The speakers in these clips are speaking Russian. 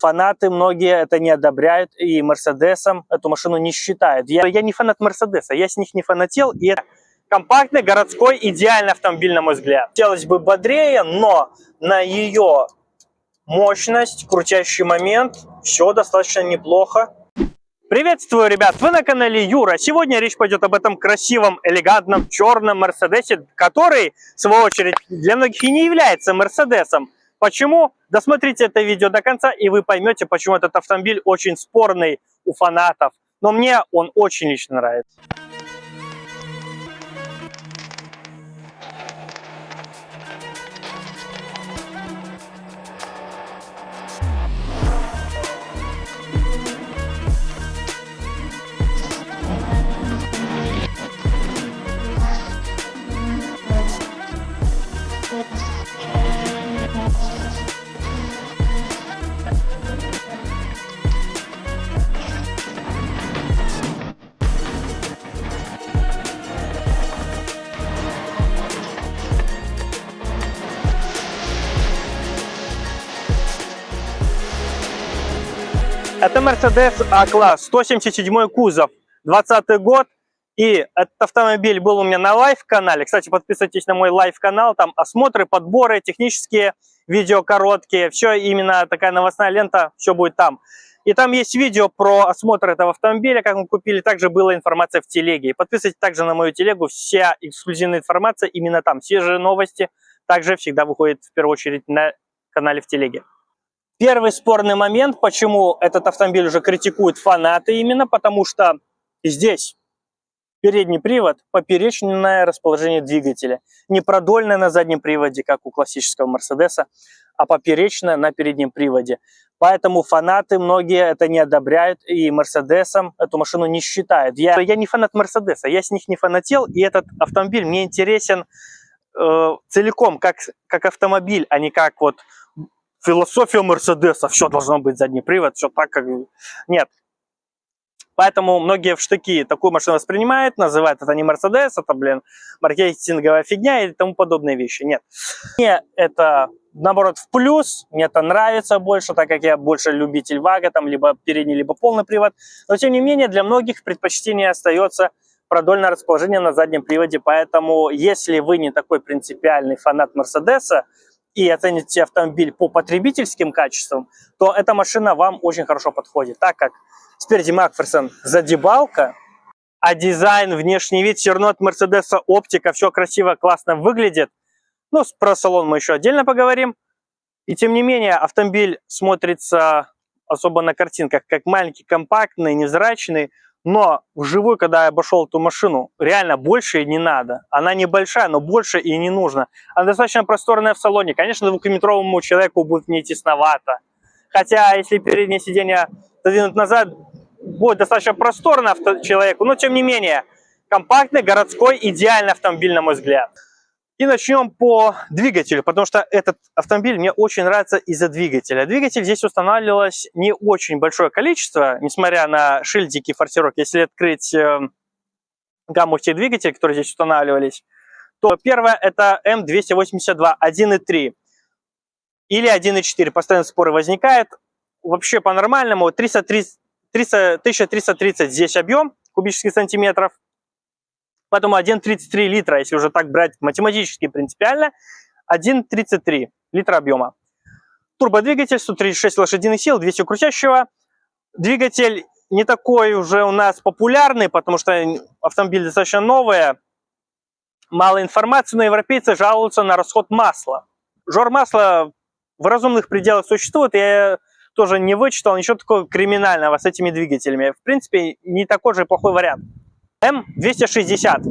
Фанаты многие это не одобряют, и Мерседесом эту машину не считают. Я не фанат Мерседеса, я с них не фанател, и это компактный, городской, идеальный автомобиль, на мой взгляд. Хотелось бы бодрее, но на ее мощность, крутящий момент, все достаточно неплохо. Приветствую, ребят! Вы на канале Юра. Сегодня речь пойдет об этом красивом, элегантном, черном Мерседесе, который, в свою очередь, для многих и не является Мерседесом. Почему? Досмотрите это видео до конца, и вы поймете, почему этот автомобиль очень спорный у фанатов. Но мне он очень лично нравится. Это Mercedes A-класс, 177 кузов, 2020 год. И этот автомобиль был у меня на лайв-канале. Кстати, подписывайтесь на мой лайв-канал. Там осмотры, подборы, технические видео короткие. Все, именно такая новостная лента, все будет там. И там есть видео про осмотр этого автомобиля, как мы купили. Также была информация в телеге. Подписывайтесь также на мою телегу. Вся эксклюзивная информация именно там. Свежие новости также всегда выходит в первую очередь на канале в телеге. Первый спорный момент, почему этот автомобиль уже критикуют фанаты, именно потому что здесь передний привод, поперечное расположение двигателя. Не продольное на заднем приводе, как у классического Мерседеса, а поперечное на переднем приводе. Поэтому фанаты многие это не одобряют, и Мерседесом эту машину не считают. Я не фанат Мерседеса, я с них не фанател, и этот автомобиль мне интересен целиком, как автомобиль, а не как вот философия Мерседеса, все должно быть задний привод, все так, как... Нет. Поэтому многие в штыки такую машину воспринимают, называют это не Мерседес, это, блин, маркетинговая фигня и тому подобные вещи. Нет. Мне это, наоборот, в плюс, мне это нравится больше, так как я больше любитель вага, там, либо передний, либо полный привод. Но, тем не менее, для многих предпочтение остается продольное расположение на заднем приводе. Поэтому, если вы не такой принципиальный фанат Мерседеса, и оцените автомобиль по потребительским качествам, то эта машина вам очень хорошо подходит, так как спереди Макферсон задебалка, а дизайн, внешний вид все равно от Мерседеса, оптика, все красиво, классно выглядит. Ну, про салон мы еще отдельно поговорим. И тем не менее, автомобиль смотрится особо на картинках как маленький, компактный, невзрачный. Но вживую, когда я обошел эту машину, реально больше и не надо. Она небольшая, но больше и не нужно. Она достаточно просторная в салоне. Конечно, двухметровому человеку будет не тесновато. Хотя, если переднее сиденье задвинуть назад, будет достаточно просторно человеку. Но, тем не менее, компактный, городской, идеальный автомобиль, на мой взгляд. И начнем по двигателю, потому что этот автомобиль мне очень нравится из-за двигателя. Двигатель здесь устанавливалось не очень большое количество, несмотря на шильдики, форсировки. Если открыть гамму тех двигателей, которые здесь устанавливались, то первое это М282 1.3 или 1.4. Постоянно споры возникают. Вообще по-нормальному 1330 здесь объем кубических сантиметров. Поэтому 1,33 литра, если уже так брать математически принципиально, 1,33 литра объема. Турбодвигатель, 136 лошадиных сил, 200 крутящего. Двигатель не такой уже у нас популярный, потому что автомобиль достаточно новый. Мало информации, но европейцы жалуются на расход масла. Жор масла в разумных пределах существует. Я тоже не вычитал ничего такого криминального с этими двигателями. В принципе, не такой же плохой вариант. М260.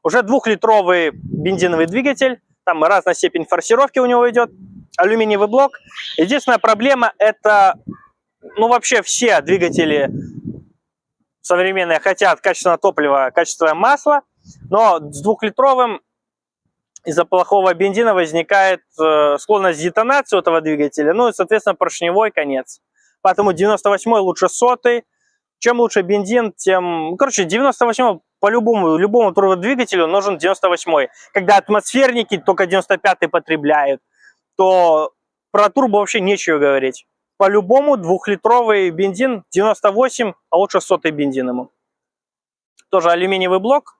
Уже двухлитровый бензиновый двигатель. Там разная степень форсировки у него идет. Алюминиевый блок. Единственная проблема это, ну вообще все двигатели современные хотят качественного топлива, качественное масло. Но с двухлитровым из-за плохого бензина возникает склонность к детонации этого двигателя. Ну и, соответственно, поршневой конец. Поэтому 98-й лучше 100-й. Чем лучше бензин, тем... Короче, 98 любому турбодвигателю нужен 98. Когда атмосферники только 95 потребляют, то про турбо вообще нечего говорить. по-любому 2-литровый бензин 98, а лучше 100-й бензин ему. Тоже алюминиевый блок,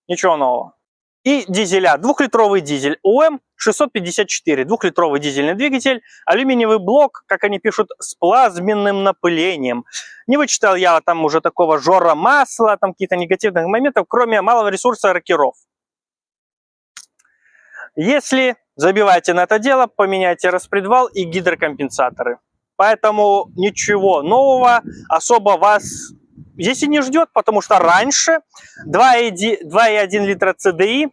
ничего нового. И дизеля. 2-литровый дизель УМ-654. 2-литровый дизельный двигатель. Алюминиевый блок, как они пишут, с плазменным напылением. Не вычитал я там уже такого жора масла, там каких-то негативных моментов, кроме малого ресурса рокеров. Если забиваете на это дело, поменяйте распредвал и гидрокомпенсаторы. Поэтому ничего нового особо вас здесь и не ждет, потому что раньше 2,1 литра CDI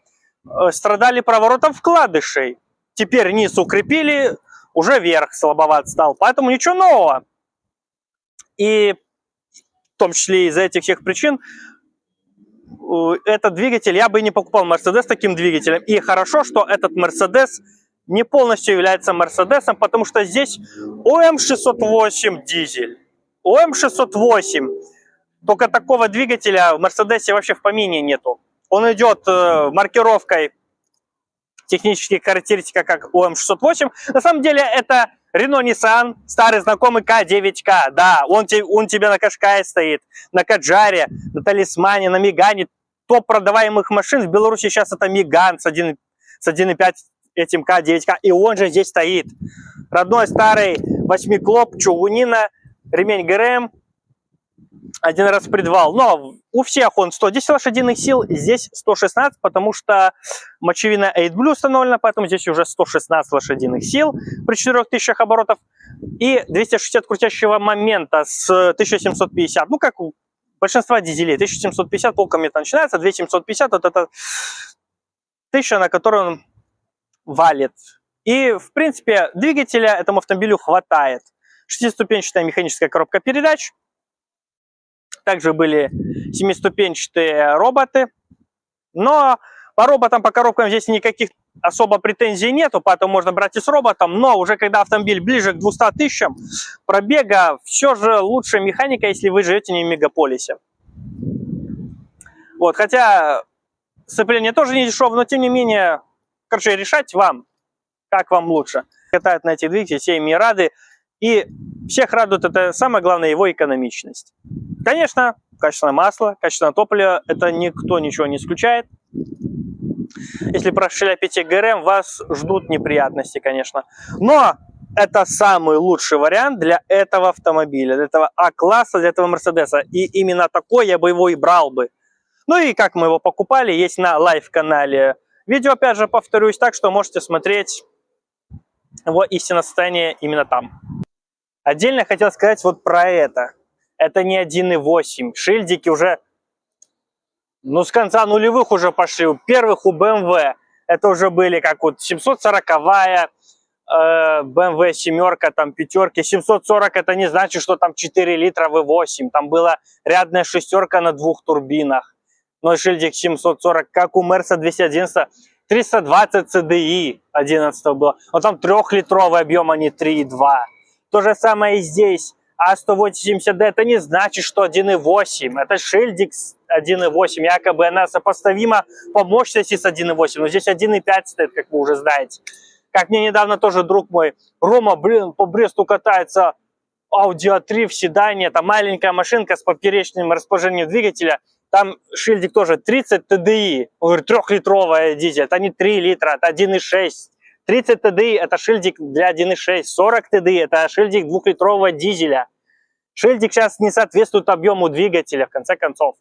страдали проворотом вкладышей. Теперь низ укрепили, уже верх слабоват стал. Поэтому ничего нового. И в том числе из-за этих всех причин этот двигатель, я бы не покупал Mercedes таким двигателем. И хорошо, что этот Mercedes не полностью является Мерседесом, потому что здесь ОМ608 дизель. ОМ608. Только такого двигателя в Мерседесе вообще в помине нету. Он идет маркировкой технических характеристик как ОМ608. На самом деле это Renault Nissan, старый знакомый К9К. Да, он тебе на Кашкае стоит, на Каджаре, на Талисмане, на Мегане. Топ продаваемых машин в Беларуси сейчас это Меган с 1.5 этим К9К. И он же здесь стоит. Родной старый 8-клоп, чугунина, ремень ГРМ, один распредвал. Но у всех он 110 лошадиных сил, здесь 116, потому что мочевина AdBlue установлена, поэтому здесь уже 116 лошадиных сил при 4000 оборотов. И 260 крутящего момента с 1750. Ну, как у большинства дизелей. 1750 полками начинается, 2750 вот это 1000, на которую он валит. И, в принципе, двигателя этому автомобилю хватает. 6-ступенчатая механическая коробка передач. Также были 7-ступенчатые роботы. Но по роботам, по коробкам здесь никаких особо претензий нету, поэтому можно брать и с роботом. Но уже когда автомобиль ближе к 200 тысячам пробега, все же лучше механика, если вы живете не в мегаполисе. Вот, хотя сцепление тоже не дешево, но тем не менее, короче, решать вам, как вам лучше. Катают на этих двигателях, все ими рады. И всех радует это самое главное, его экономичность. Конечно, качественное масло, качественное топливо, это никто ничего не исключает. Если прошляпите ГРМ, вас ждут неприятности, конечно. Но это самый лучший вариант для этого автомобиля, для этого А-класса, для этого Мерседеса. И именно такой я бы его и брал бы. Ну и как мы его покупали, есть на лайв-канале видео, опять же, повторюсь, так что можете смотреть его истинное состояние именно там. Отдельно хотел сказать вот про это. Это не 1.8. Шильдики уже, ну, с конца нулевых уже пошли. У первых у BMW это уже были как вот 740-я, BMW семерка, там пятерки. 740 это не значит, что там 4 литра V8. Там была рядная шестерка на 2 турбинах. Но шильдик 740, как у Mercedes 211, 320 CDI 11 было. Но там 3-литровый объем, а не 3,2. То же самое и здесь. А180D это не значит, что 1.8. Это шильдик 1.8. Якобы она сопоставима по мощности с 1.8. Но здесь 1.5 стоит, как вы уже знаете. Как мне недавно тоже друг мой, Рома, блин, по Бресту катается Audi A3 в седане. Это маленькая машинка с поперечным расположением двигателя. Там шильдик тоже 30 TDI. Он говорит, 3-литровая дизель. Это не 3 литра, это 1.6. 30 TDI это шильдик для 1.6. 40 TDI это шильдик 2-литрового дизеля. Шильдик сейчас не соответствует объему двигателя, в конце концов.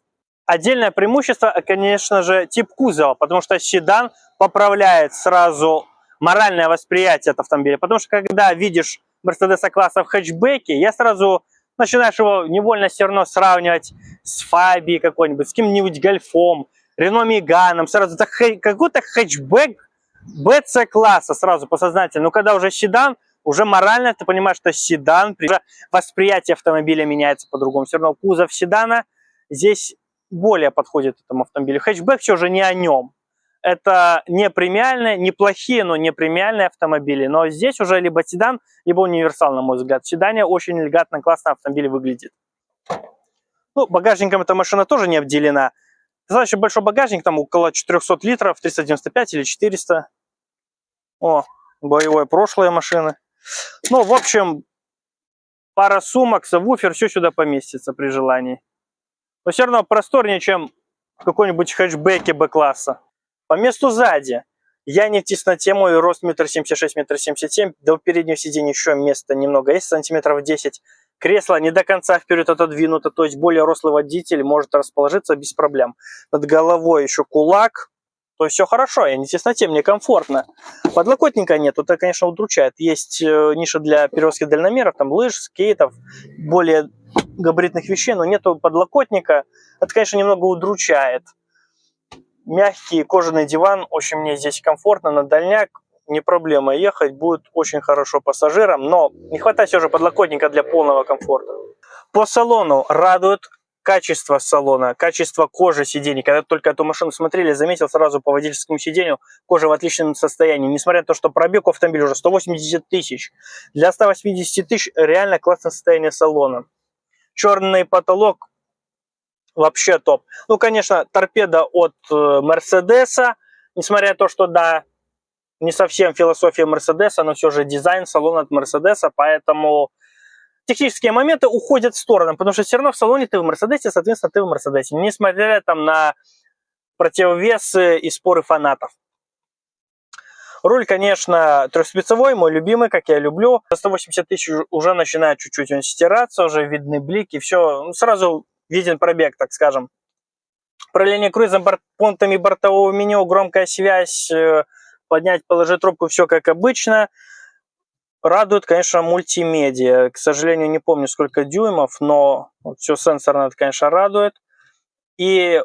Отдельное преимущество, конечно же, тип кузова, потому что седан поправляет сразу моральное восприятие от автомобиля. Потому что когда видишь Мерседеса класса в хэтчбеке, я сразу начинаешь его невольно все равно сравнивать с Фабией какой-нибудь, с каким-нибудь Гольфом, Рено Меганом. Сразу какой-то хэтчбэк БЦ-класса сразу подсознательно. Но когда уже седан, уже морально ты понимаешь, что седан, уже восприятие автомобиля меняется по-другому. Все равно кузов седана здесь более подходит этому автомобилю. Хэтчбэк все же не о нем. Это не премиальные, неплохие, но не премиальные автомобили. Но здесь уже либо седан, либо универсал, на мой взгляд. В седане очень элегантно, классно автомобиль выглядит. Ну, багажником эта машина тоже не обделена. Достаточно большой багажник, там около 400 литров, 395 или 400. О, боевое прошлое машины. Ну, в общем, Пара сумок, сабвуфер, все сюда поместится при желании. Но все равно просторнее, чем в какой-нибудь хэтчбеке Б-класса. По месту сзади. Я не в тесноте, мой рост 1,76 м, 1,77 м. До переднего сиденья еще места немного есть, сантиметров 10. Кресло не до конца вперед отодвинуто, то есть более рослый водитель может расположиться без проблем. Над головой еще кулак. То есть все хорошо, я не в тесноте, мне комфортно. Подлокотника нет, это, конечно, удручает. Есть ниша для перевозки дальномеров, там лыж, скейтов, более габаритных вещей, но нету подлокотника. Это, конечно, немного удручает. Мягкий кожаный диван, очень мне здесь комфортно, на дальняк не проблема ехать, будет очень хорошо пассажирам, но не хватает все же подлокотника для полного комфорта. По салону радует качество салона, качество кожи сидений. Когда только эту машину смотрели, заметил сразу по водительскому сидению, кожа в отличном состоянии. Несмотря на то, что пробег у автомобиля уже 180 тысяч. Для 180 тысяч реально классное состояние салона. Черный потолок вообще топ. Ну, конечно, торпеда от Мерседеса. Несмотря на то, что, да, не совсем философия Мерседеса, но все же дизайн салона от Мерседеса, поэтому технические моменты уходят в сторону, потому что все равно в салоне ты в Мерседесе, соответственно, ты в Мерседесе, несмотря там на противовесы и споры фанатов. Руль, конечно, трехспицевой, мой любимый, как я люблю. За 180 тысяч уже начинает чуть-чуть он стираться, уже видны блики, все, ну, сразу виден пробег, так скажем. Управление круизом, пунктами бортового меню, громкая связь, поднять, положить трубку, все как обычно. Радует, конечно, мультимедиа. К сожалению, не помню, сколько дюймов, но вот все сенсорно, это, конечно, радует. И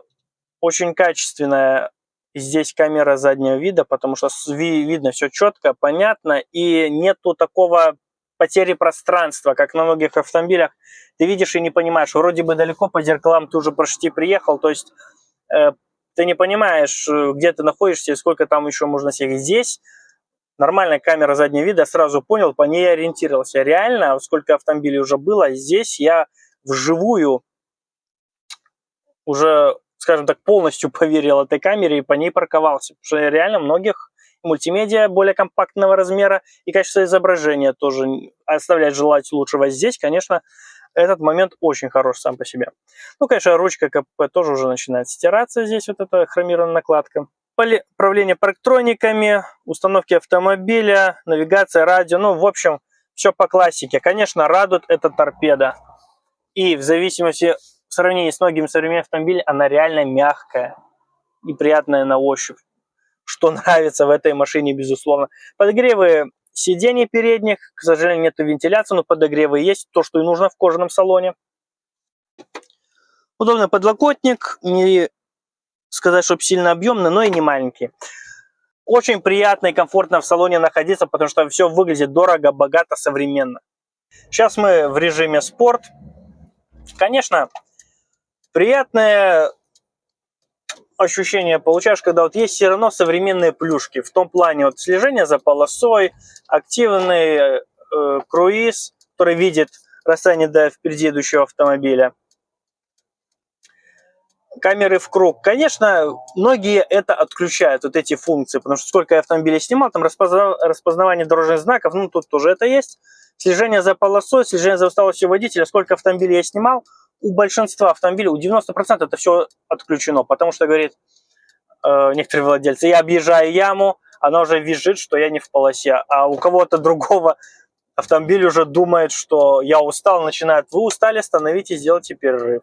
очень качественная здесь камера заднего вида, потому что видно все четко, понятно, и нету такого потери пространства, как на многих автомобилях. Ты видишь и не понимаешь, вроде бы далеко по зеркалам ты уже почти приехал, то есть ты не понимаешь, где ты находишься и сколько там еще можно сесть. Здесь нормальная камера заднего вида, сразу понял, по ней ориентировался. Реально, сколько автомобилей уже было, здесь я вживую уже, скажем так, полностью поверил этой камере и по ней парковался. Потому что реально многих мультимедиа более компактного размера и качество изображения тоже оставляет желать лучшего. Здесь, конечно, этот момент очень хорош сам по себе. Ну, конечно, ручка КПП тоже уже начинает стираться. Здесь вот эта хромированная накладка. Управление парктрониками, установки автомобиля, навигация, радио. Ну, в общем, все по классике. Конечно, радует эта торпеда. И в зависимости, в сравнении с многими современными автомобилями, она реально мягкая и приятная на ощупь. Что нравится в этой машине, безусловно. Подогревы сидений передних. К сожалению, нет вентиляции, но подогревы есть. То, что и нужно в кожаном салоне. Удобный подлокотник. Не сказать, чтобы сильно объемный, но и не маленький. Очень приятно и комфортно в салоне находиться, потому что все выглядит дорого, богато, современно. Сейчас мы в режиме спорт. Конечно, приятное ощущение получаешь, когда вот есть все равно современные плюшки. В том плане вот слежение за полосой, активный круиз, который видит расстояние до впереди идущего автомобиля. Камеры в круг. Конечно, многие это отключают, вот эти функции, потому что сколько я автомобилей снимал, там распознавание дорожных знаков, ну тут тоже это есть. Слежение за полосой, слежение за усталостью водителя, сколько автомобилей я снимал, у большинства автомобилей, у 90% это все отключено, потому что, говорит некоторые владельцы, я объезжаю яму, она уже визжит, что я не в полосе, а у кого-то другого автомобиль уже думает, что я устал, начинает, вы устали, остановитесь, сделайте перерыв.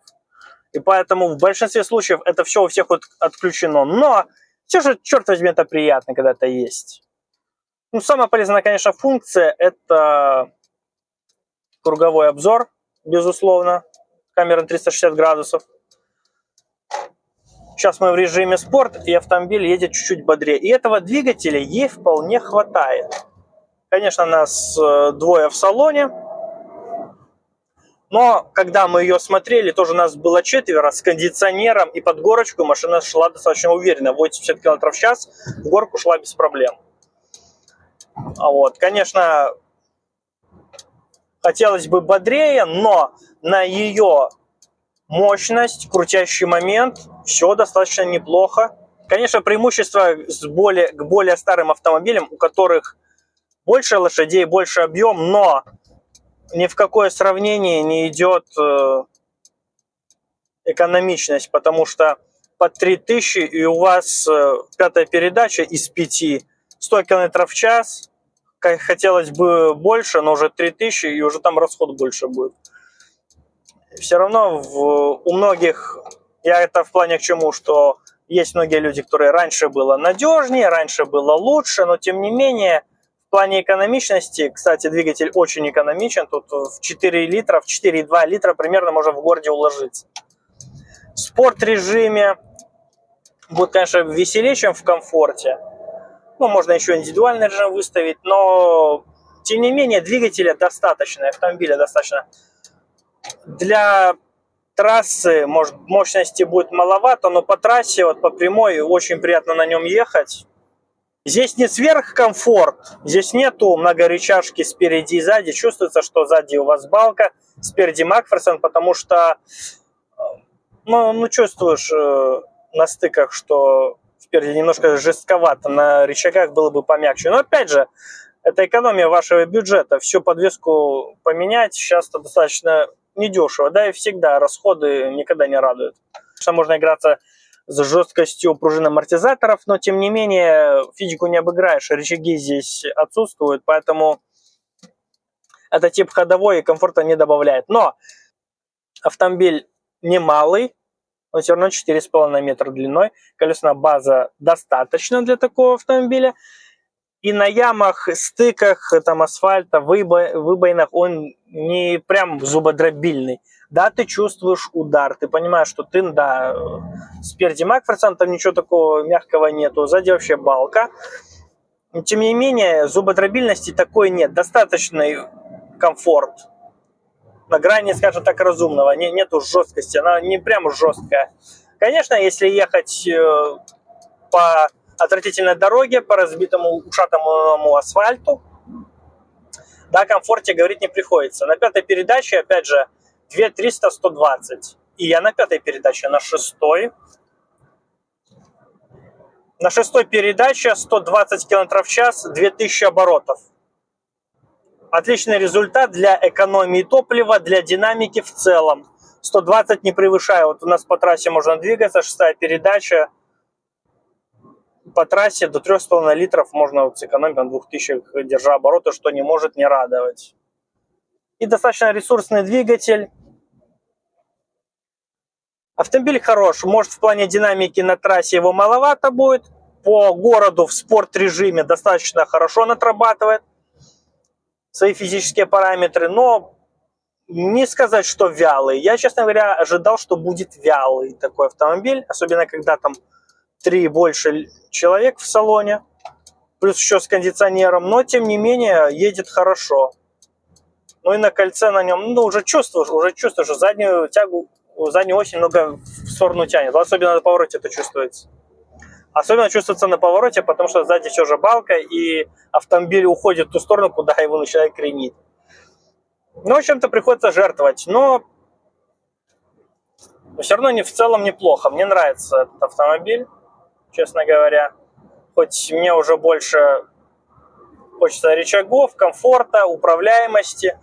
И поэтому в большинстве случаев это все у всех отключено. Но все же, черт возьми, это приятно, когда это есть. Ну, самая полезная, конечно, функция – это круговой обзор, безусловно. Камера на 360 градусов. Сейчас мы в режиме спорт, и автомобиль едет чуть-чуть бодрее. И этого двигателя ей вполне хватает. Конечно, нас двое в салоне. Но когда мы ее смотрели, тоже нас было 4 с кондиционером и под горочку машина шла достаточно уверенно. 80 км в час в горку шла без проблем. Вот. Конечно, хотелось бы бодрее, но на ее мощность, крутящий момент, все достаточно неплохо. Конечно, преимущество к более старым автомобилям, у которых больше лошадей, больше объем, но ни в какое сравнение не идет экономичность, потому что под 3000 и у вас пятая передача из 5, 100 км в час, хотелось бы больше, но уже 3000 и уже там расход больше будет. Все равно у многих, я это в плане к чему, что есть многие люди, которые раньше было надежнее, раньше было лучше, но тем не менее в плане экономичности, кстати, двигатель очень экономичен, тут в 4 литра, в 4,2 литра примерно можно в городе уложиться. В спорт-режиме будет, конечно, веселее, чем в комфорте. Ну, можно еще индивидуальный режим выставить, но тем не менее двигателя достаточно, автомобиля достаточно. Для трассы, может, мощности будет маловато, но по трассе, вот по прямой, очень приятно на нем ехать. Здесь не сверхкомфорт, здесь нету многорычажки спереди и сзади. Чувствуется, что сзади у вас балка, спереди Макферсон, потому что ну чувствуешь на стыках, что спереди немножко жестковато, на рычагах было бы помягче. Но опять же, это экономия вашего бюджета. Всю подвеску поменять сейчас-то достаточно недешево, да, и всегда расходы никогда не радуют. Что можно играться с жесткостью пружин амортизаторов, но тем не менее физику не обыграешь, рычаги здесь отсутствуют, поэтому это тип ходовой и комфорта не добавляет. Но автомобиль немалый, но все равно 4,5 метра длиной, колесная база достаточно для такого автомобиля. И на ямах, стыках, там асфальта, выбоинах он не прям зубодробильный. Да, ты чувствуешь удар, ты понимаешь, что ты, да, спереди Макферсон, там ничего такого мягкого нету, сзади вообще балка. Но, тем не менее, зубодробильности такой нет, достаточный комфорт. На грани, скажем так, разумного, нету жесткости, она не прям жесткая. Конечно, если ехать по отвратительной дороге, по разбитому ушатому асфальту, да, о комфорте говорить не приходится. На пятой передаче, опять же, 2300, 120. И я на пятой передаче, на шестой. На шестой передаче 120 км в час, 2000 оборотов. Отличный результат для экономии топлива, для динамики в целом. 120 не превышая. Вот у нас по трассе можно двигаться, шестая передача. По трассе до 3,5 литров можно вот сэкономить на 2000, держа обороты, что не может не радовать. И достаточно ресурсный двигатель. Автомобиль хорош. Может, в плане динамики на трассе его маловато будет. По городу в спорт-режиме достаточно хорошо он отрабатывает свои физические параметры, но не сказать, что вялый. Я, честно говоря, ожидал, что будет вялый такой автомобиль, особенно когда там 3 и больше человек в салоне, плюс еще с кондиционером, но тем не менее едет хорошо. Ну и на кольце на нем, ну уже чувствуешь, что заднюю тягу, заднюю ось немного в сторону тянет, особенно на повороте это чувствуется. Особенно чувствуется на повороте, потому что сзади все же балка, и автомобиль уходит в ту сторону, куда его начинает кренить. Ну, в чем-то приходится жертвовать, но все равно в целом неплохо. Мне нравится этот автомобиль, честно говоря. Хоть мне уже больше хочется рычагов, комфорта, управляемости.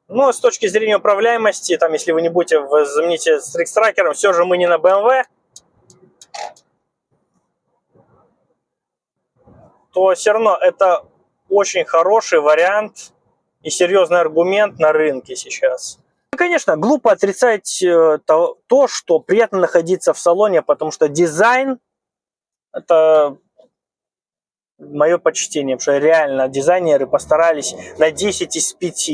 Но с точки зрения управляемости, там, если вы не будете замените с Рикстракером, все же мы не на BMW, то все равно это очень хороший вариант и серьезный аргумент на рынке сейчас. Ну, конечно, глупо отрицать то, что приятно находиться в салоне, потому что дизайн – это мое почтение, потому что реально дизайнеры постарались на 10 из 5.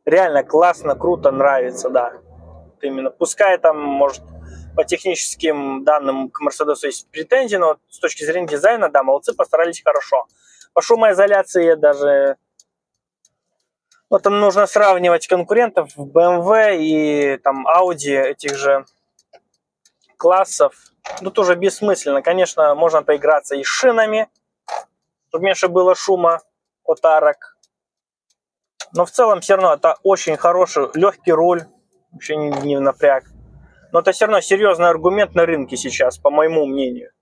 Реально классно, круто, нравится, да. Именно. Пускай там, может, по техническим данным к Мерседесу есть претензии, но с точки зрения дизайна, да, молодцы, постарались хорошо. По шумоизоляции даже... Вот там нужно сравнивать конкурентов BMW и там Audi этих же классов. Тут уже бессмысленно. Конечно, можно поиграться и с шинами, чтобы меньше было шума от арок. Но в целом все равно это очень хороший, легкий руль, вообще не напряг. Но это все равно серьезный аргумент на рынке сейчас, по моему мнению.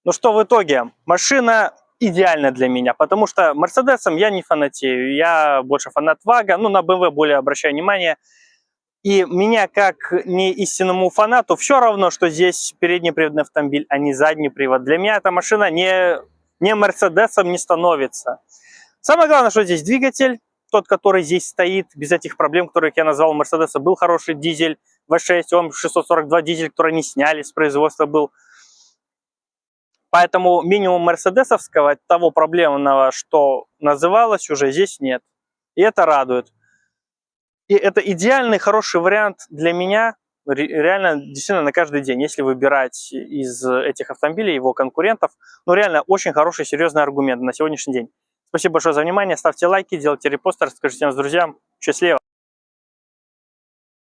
Ну что в итоге? Машина идеально для меня, потому что Мерседесом я не фанатею, я больше фанат Вага, ну, на BMW более обращаю внимание. И меня, как не истинному фанату, все равно, что здесь передний приводный автомобиль, а не задний привод. Для меня эта машина не Мерседесом не становится. Самое главное, что здесь двигатель, тот, который здесь стоит, без этих проблем, которых я назвал Мерседеса. Был хороший дизель V6, он 642 дизель, который не сняли с производства был. Поэтому минимум мерседесовского, того проблемного, что называлось, уже здесь нет. И это радует. И это идеальный, хороший вариант для меня, реально, действительно, на каждый день. Если выбирать из этих автомобилей его конкурентов, ну, реально, очень хороший, серьезный аргумент на сегодняшний день. Спасибо большое за внимание, ставьте лайки, делайте репосты, расскажите с друзьям. Счастливо!